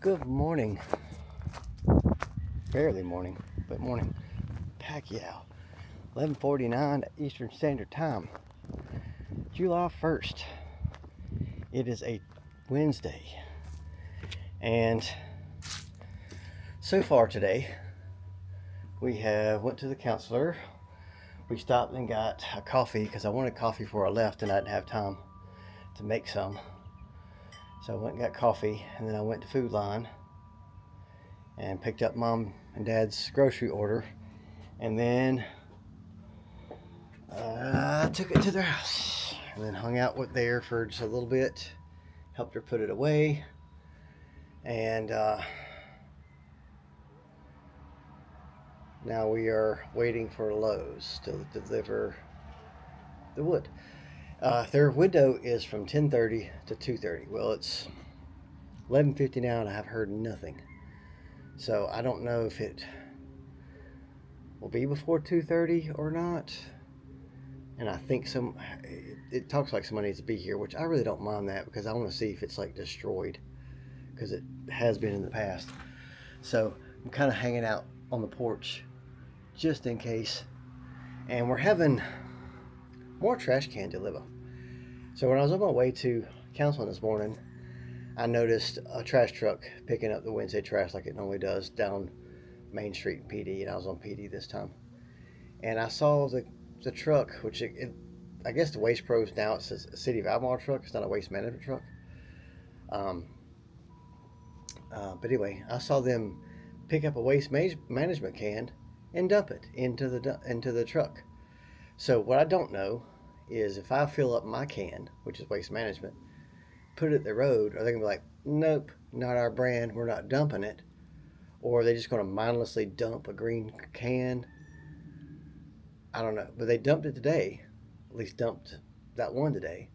Good morning. Barely morning, but morning. Pacquiao. 11:49 Eastern Standard Time. July 1st. It is a Wednesday. And so far today, we went to the counselor. We stopped and got a coffee because I wanted coffee before I left and I didn't have time to make some. So I went and got coffee, and then I went to Food Line and picked up Mom and Dad's grocery order, and then I took it to their house and then hung out with there for just a little bit, helped her put it away, and now we are waiting for Lowe's to deliver the wood. Their window is from 10:30 to 2:30. Well, it's 11:50 now, and I have heard nothing. So I don't know if it will be before 2:30 or not. And I think it talks like somebody needs to be here, which I really don't mind that because I want to see if it's like destroyed, because it has been in the past. So I'm kind of hanging out on the porch just in case. And we're having more trash can dilemma. So when I was on my way to counseling this morning, I noticed a trash truck picking up the Wednesday trash like it normally does down Main Street in PD, and I was on PD this time. And I saw the truck, which I guess the Waste Pros now, it says a City of Albemarle truck. It's not a waste management truck. But anyway, I saw them pick up a waste management can and dump it into the truck. So what I don't know is if I fill up my can, which is waste management, put it at the road, are they gonna be like, nope, not our brand, we're not dumping it? Or are they just gonna mindlessly dump a green can? I don't know, but they dumped it today, at least dumped that one today.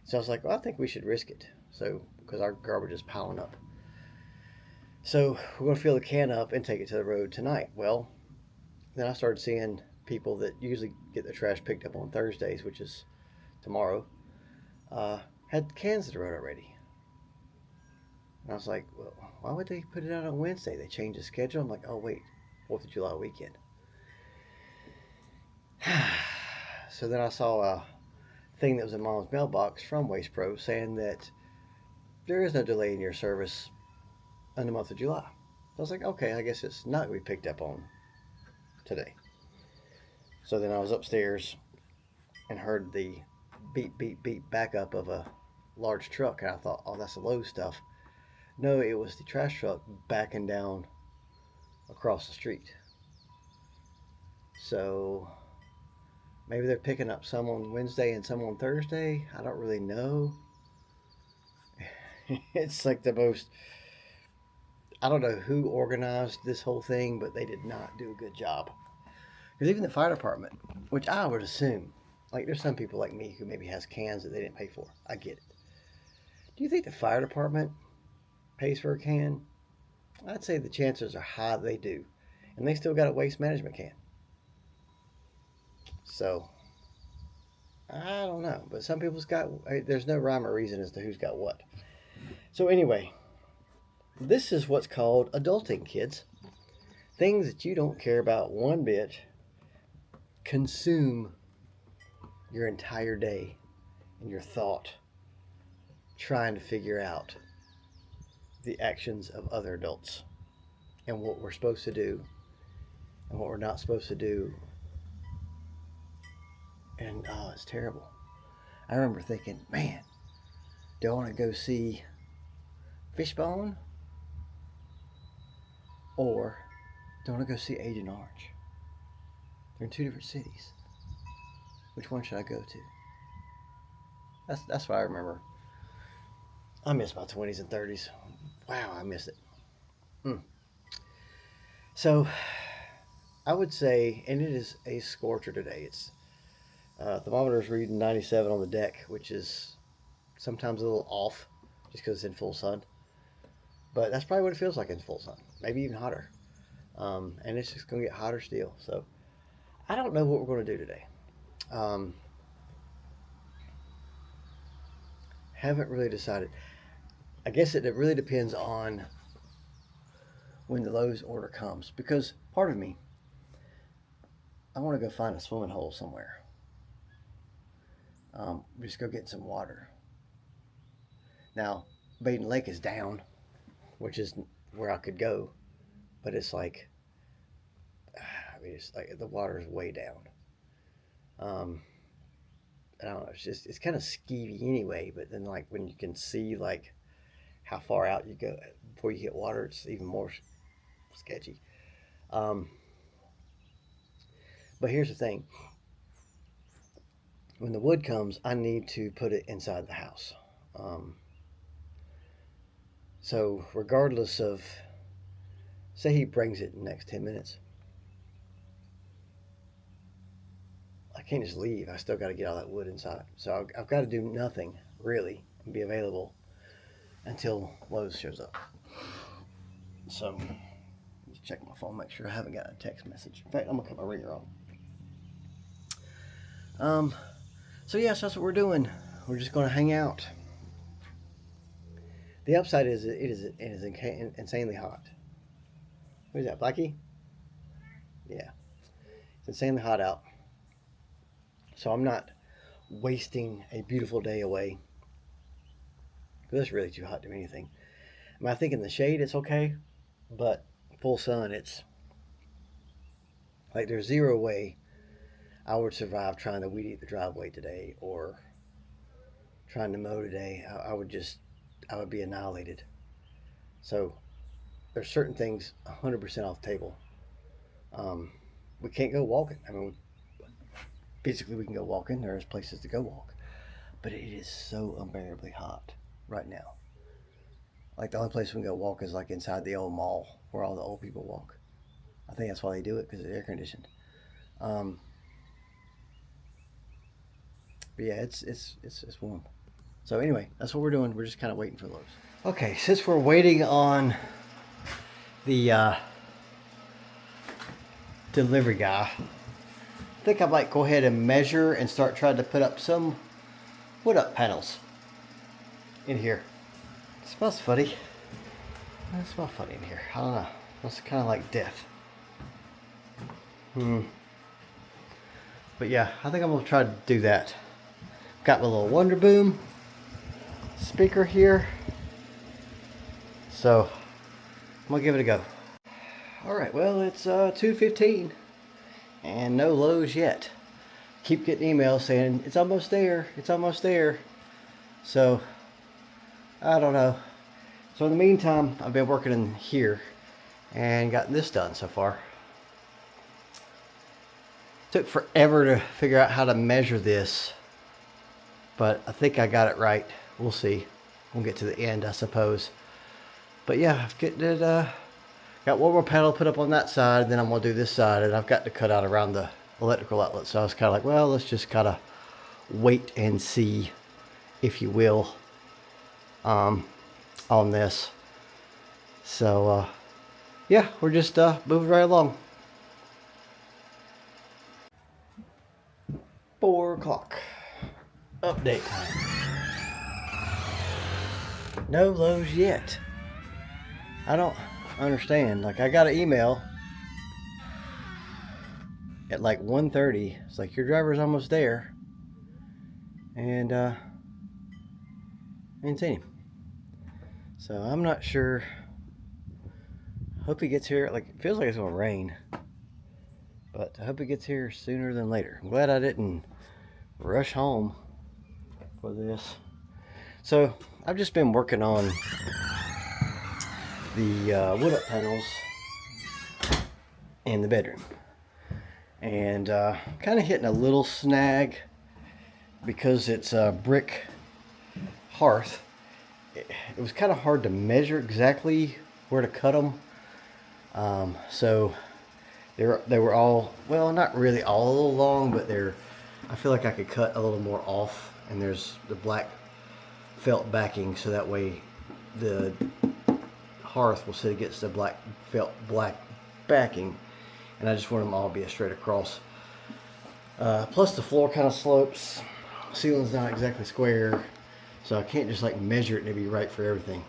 So I was like, well, I think we should risk it. So, because our garbage is piling up. So we're going to fill the can up and take it to the road tonight. Well, then I started seeing people that usually get their trash picked up on Thursdays, which is tomorrow, had cans at the road already. And I was like, well, why would they put it out on Wednesday? They changed the schedule. I'm like, oh, wait, 4th of July weekend. So then I saw a thing that was in Mom's mailbox from Waste Pro saying that there is no delay in your service in the month of July. So I was like, okay, I guess it's not going to be picked up on today. So then I was upstairs and heard the beep, beep, beep backup of a large truck. And I thought, oh, that's the Lowe's stuff. No, it was the trash truck backing down across the street. So maybe they're picking up some on Wednesday and some on Thursday. I don't really know. It's like the most, I don't know who organized this whole thing, but they did not do a good job. Because even the fire department, which I would assume, like there's some people like me who maybe has cans that they didn't pay for. I get it. Do you think the fire department pays for a can? I'd say the chances are high they do. And they still got a waste management can. So, I don't know. But some people's got, there's no rhyme or reason as to who's got what. So anyway, this is what's called adulting, kids. Things that you don't care about one bit consume your entire day and your thought trying to figure out the actions of other adults and what we're supposed to do and what we're not supposed to do. And oh, it's terrible. I remember thinking, man, do I want to go see Fishbone or do I want to go see Agent Orange? They're in two different cities. Which one should I go to? That's what I remember. I miss my 20s and 30s. Wow, I miss it. So, I would say, and it is a scorcher today. It's thermometer's reading 97 on the deck, which is sometimes a little off, just because it's in full sun. But that's probably what it feels like in full sun, maybe even hotter. And it's just going to get hotter still. So, I don't know what we're going to do today. Haven't really decided. I guess it really depends on when the Lowe's order comes, because part of me, I want to go find a swimming hole somewhere. Just go get some water. Now, Baden Lake is down, which is where I could go, but it's like, I mean, it's like the water is way down. Um, I don't know. It's kind of skeevy anyway. But then like when you can see like how far out you go before you hit water, it's even more sketchy. Um, but here's the thing: when the wood comes, I need to put it inside the house. Um, so regardless of, say he brings it in the next 10 minutes, I can't just leave. I still got to get all that wood inside. So I've got to do nothing really and be available until Lowe's shows up. So just check my phone, make sure I haven't got a text message. In fact, I'm gonna cut my ringer off. So yes, that's what we're doing. We're just gonna hang out. The upside is it is insanely hot. Who's that, Blackie? Yeah, it's insanely hot out. So I'm not wasting a beautiful day away. It's really too hot to do anything. I mean, I think in the shade it's okay, but full sun, it's like there's zero way I would survive trying to weed eat the driveway today or trying to mow today. I would be annihilated. So there's certain things 100% off the table. We can't go walking. I mean, physically we can go walking. There's places to go walk, but it is so unbearably hot right now. Like the only place we can go walk is like inside the old mall where all the old people walk. I think that's why they do it, because it's air conditioned. But yeah, it's warm. So anyway, that's what we're doing. We're just kind of waiting for Lowe's. Okay, since we're waiting on the delivery guy, I think I might go ahead and measure and start trying to put up some wood up panels in here. It smells funny. It smells funny in here. I don't know. It's kind of like death. But yeah, I think I'm gonna try to do that. Got my little Wonder Boom speaker here, so I'm gonna give it a go. All right, well, it's 2:15 and no Lowe's yet. Keep getting emails saying it's almost there, it's almost there. So I don't know. So in the meantime, I've been working in here and gotten this done so far. Took forever to figure out how to measure this, but I think I got it right. We'll see. We'll get to the end, I suppose. But yeah, I've got one more panel put up on that side, then I'm gonna do this side, and I've got to cut out around the electrical outlet. So I was kind of like, well, let's just kind of wait and see, if you will, on this. So yeah, we're just moving right along. 4 o'clock. Update time. No Lowe's yet. I don't understand. Like, I got an email at like 1:30. It's like, your driver's almost there. And I ain't seen him. So I'm not sure. Hope he gets here. Like, it feels like it's gonna rain. But I hope he gets here sooner than later. I'm glad I didn't rush home for this. So I've just been working on the wood up panels in the bedroom, and kind of hitting a little snag because it's a brick hearth. It was kind of hard to measure exactly where to cut them. So they were all, well, not really all along, but I feel like I could cut a little more off, and there's the black felt backing, so that way the hearth will sit against the black backing, and I just want them all to be a straight across. Plus the floor kind of slopes, ceiling's not exactly square, so I can't just like measure it and it'd be right for everything.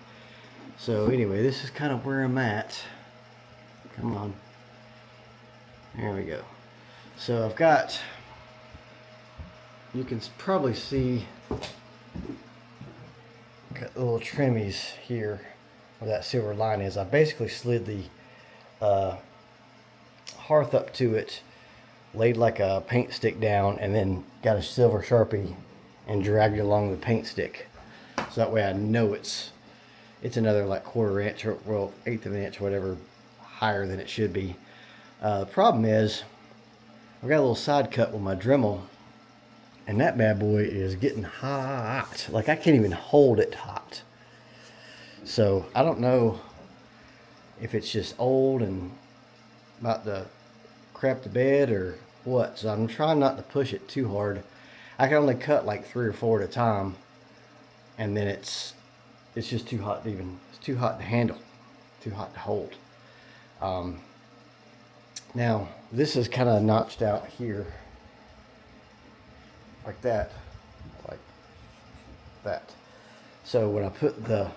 So anyway, this is kind of where I'm at. Come on. There we go. So I've got, you can probably see, got little trimmies here where that silver line is. I basically slid the hearth up to it, laid like a paint stick down, and then got a silver Sharpie and dragged it along the paint stick. So that way I know it's another like 1/4 inch or, well, 1/8 of an inch, whatever, higher than it should be. The problem is I've got a little side cut with my Dremel, and that bad boy is getting hot. Like I can't even hold it hot. So I don't know if it's just old and about to crap the bed or what. So I'm trying not to push it too hard. I can only cut like 3 or 4 at a time, and then it's just too hot to even, it's too hot to handle, too hot to hold. Now this is kind of notched out here like that, like that. So when I put the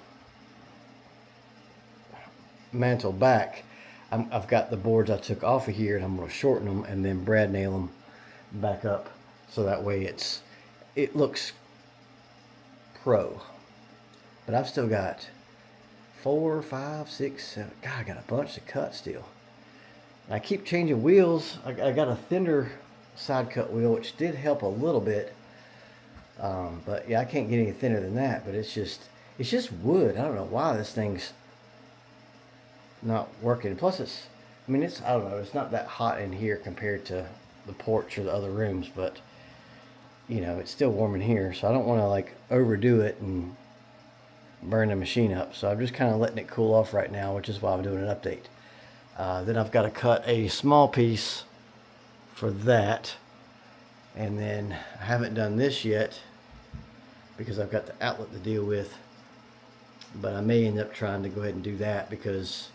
mantle back, I've got the boards I took off of here, and I'm going to shorten them and then brad nail them back up, so that way it looks pro. But I've still got 4, 5, 6, 7. God, I got a bunch to cut still. And I keep changing wheels. I got a thinner side cut wheel, which did help a little bit. But yeah, I can't get any thinner than that. But it's just wood. I don't know why this thing's not working. Plus I don't know, it's not that hot in here compared to the porch or the other rooms, but you know, it's still warm in here, so I don't want to like overdo it and burn the machine up. So I'm just kind of letting it cool off right now, which is why I'm doing an update. Then I've got to cut a small piece for that, and then I haven't done this yet because I've got the outlet to deal with, but I may end up trying to go ahead and do that because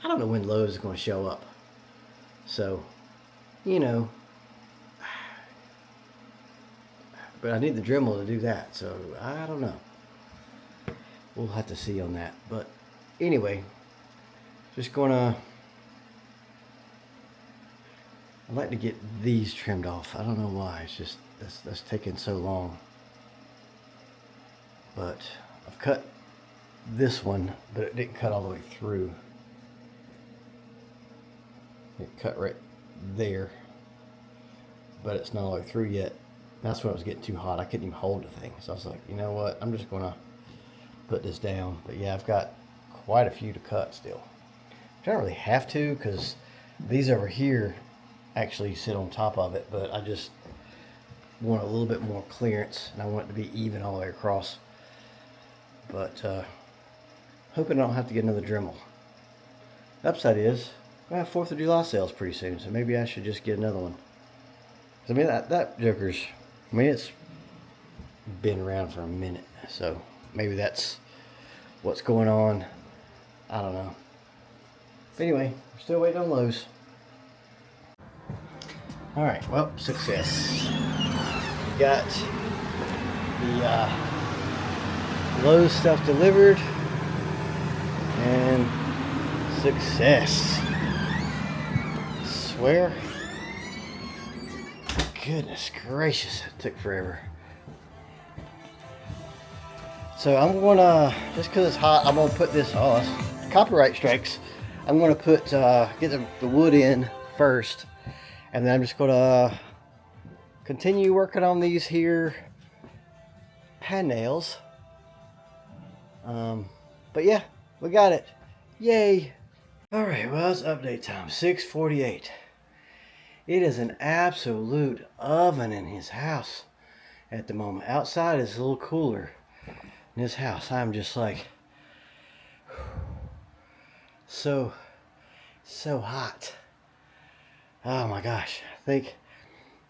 I don't know when Lowe's is going to show up. So, you know, but I need the Dremel to do that, so I don't know. We'll have to see on that. But anyway, just gonna, I'd like to get these trimmed off. I don't know why, it's just that's taking so long. But I've cut this one, but it didn't cut all the way through. It cut right there, but it's not all the way through yet. That's when it was getting too hot. I couldn't even hold the thing. So I was like, you know what? I'm just going to put this down. But yeah, I've got quite a few to cut still. I don't really have to because these over here actually sit on top of it. But I just want a little bit more clearance, and I want it to be even all the way across. But hoping I don't have to get another Dremel. The upside is we have 4th of July sales pretty soon, so maybe I should just get another one. I mean, that Joker's, I mean, it's been around for a minute, so maybe that's what's going on. I don't know. But anyway, we're still waiting on Lowe's. All right, well, success. We got the Lowe's stuff delivered, and success. Swear. Goodness gracious, it took forever. So I'm gonna, just because it's hot, I'm gonna put this, oh, that's copyright strikes. I'm gonna put, get the wood in first, and then I'm just gonna continue working on these here pan nails. But yeah, we got it. Yay. All right, well, it's update time, 6:48. It is an absolute oven in his house at the moment. Outside is a little cooler. In his house, I'm just like, so hot. Oh my gosh. I think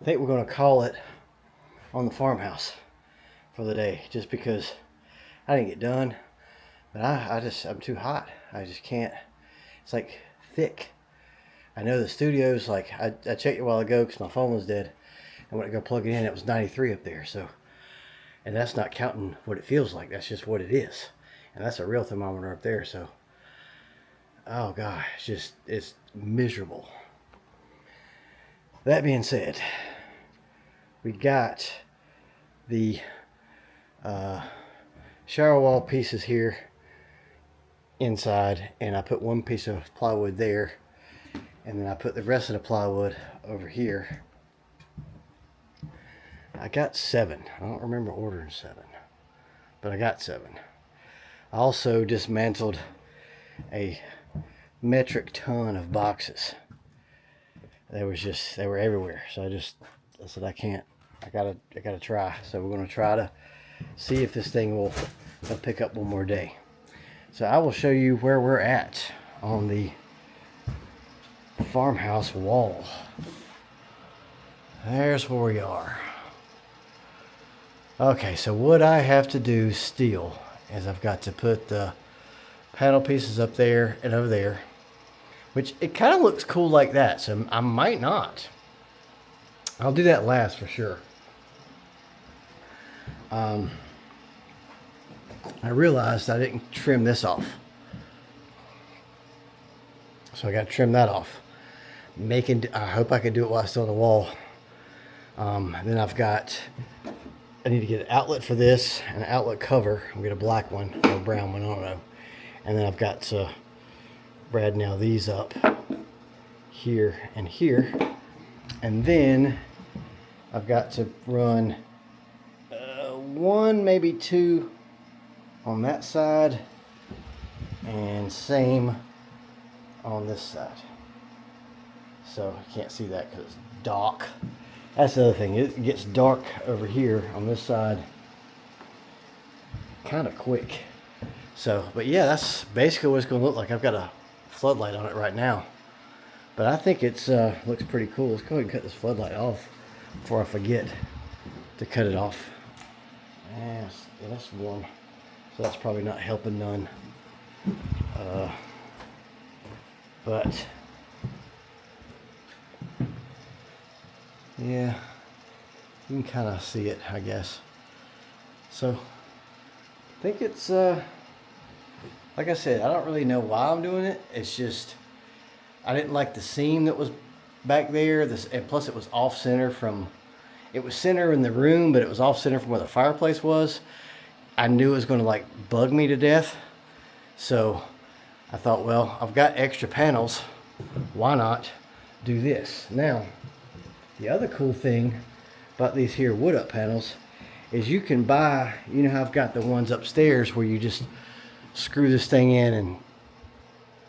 we're gonna call it on the farmhouse for the day, just because I didn't get done. But I'm too hot. I just can't. It's like thick. I know the studio's like, I checked it a while ago because my phone was dead. I went to go plug it in, it was 93 up there. So, and that's not counting what it feels like. That's just what it is. And that's a real thermometer up there. So, Oh gosh, it's miserable. That being said, we got the shower wall pieces here inside, and I put one piece of plywood there, and then I put the rest of the plywood over here. I got 7. I don't remember ordering 7, but I got 7. I also dismantled a metric ton of boxes. They were everywhere. So I said I gotta try. So we're gonna try to see if this thing will pick up one more day. So I will show you where we're at on the farmhouse wall. There's where we are. Okay, so what I have to do still is I've got to put the panel pieces up there and over there, which it kind of looks cool like that, so I might not. I'll do that last for sure. I realized I didn't trim this off, so I got to trim that off. I hope I can do it while it's still on the wall. Then I need to get an outlet for this, an outlet cover. I'll get a black one or a brown one, I don't know. And then I've got to brad nail these up here and here. And then I've got to run 1, maybe 2 on that side, and same on this side. So you can't see that because it's dark. That's the other thing. It gets dark over here on this side kind of quick. So, but yeah, that's basically what it's going to look like. I've got a floodlight on it right now, but I think it's looks pretty cool. Let's go ahead and cut this floodlight off before I forget to cut it off. Yeah, that's warm, so that's probably not helping none. But yeah, you can kind of see it, I guess. So I think it's like I said, I don't really know why I'm doing it. It's just I didn't like the seam that was back there. And plus it was off center from. It was center in the room, but it was off center from where the fireplace was. I knew it was going to like bug me to death. So I thought, well, I've got extra panels. Why not do this? Now, the other cool thing about these here wood up panels is you can buy, you know how I've got the ones upstairs where you just screw this thing in and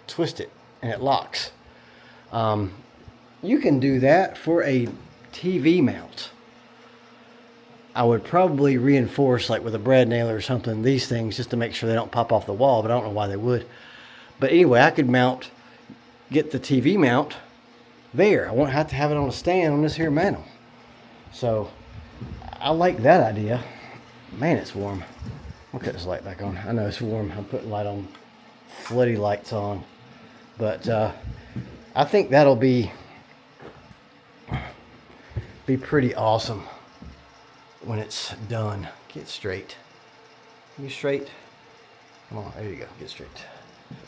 twist it and it locks. You can do that for a TV mount. I would probably reinforce like with a brad nailer or something these things just to make sure they don't pop off the wall, but I don't know why they would. But anyway, I could get the TV mount there. I won't have to have it on a stand on this here mantle. So I like that idea. Man, it's warm. I'll cut this light back on. I know it's warm. I'm putting light on, floody lights on. But I think that'll be pretty awesome when it's done. Get straight. You straight? Come on, there you go. Get straight.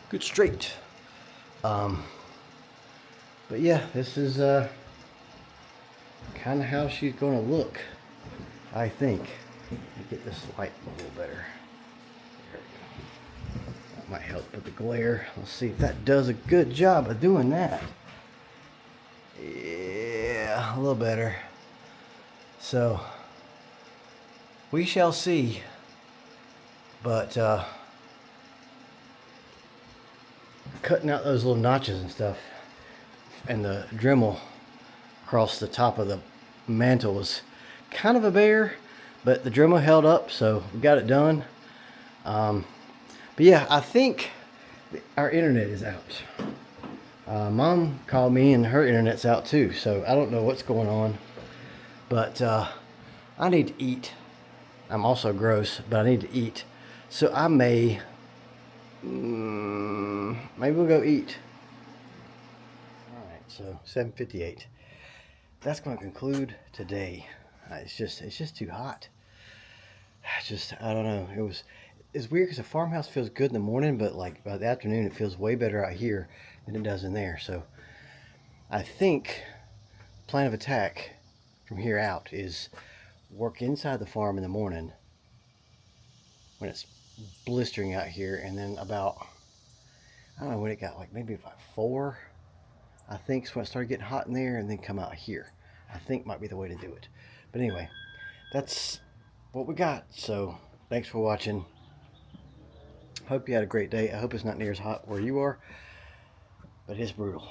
Good straight. But yeah, this is kind of how she's going to look, I think. Let me get this light a little better. There we go. That might help with the glare. Let's see if that does a good job of doing that. Yeah, a little better. So we shall see. But cutting out those little notches and stuff and the Dremel across the top of the mantle was kind of a bear, but the Dremel held up, so we got it done. But yeah, I think our internet is out. Mom called me and her internet's out too, so I don't know what's going on. But I need to eat. I'm also gross, but I need to eat. So I maybe we'll go eat. All right, so 7:58. That's going to conclude today. It's just too hot. I don't know. it's weird because the farmhouse feels good in the morning, but like by the afternoon, it feels way better out here than it does in there. So I think plan of attack from here out is work inside the farm in the morning when it's blistering out here, and then about, I don't know when it got, like maybe about 4, I think is when it started getting hot in there, and then come out here. I think might be the way to do it. But anyway, that's what we got. So thanks for watching. Hope you had a great day. I hope it's not near as hot where you are, but it's brutal.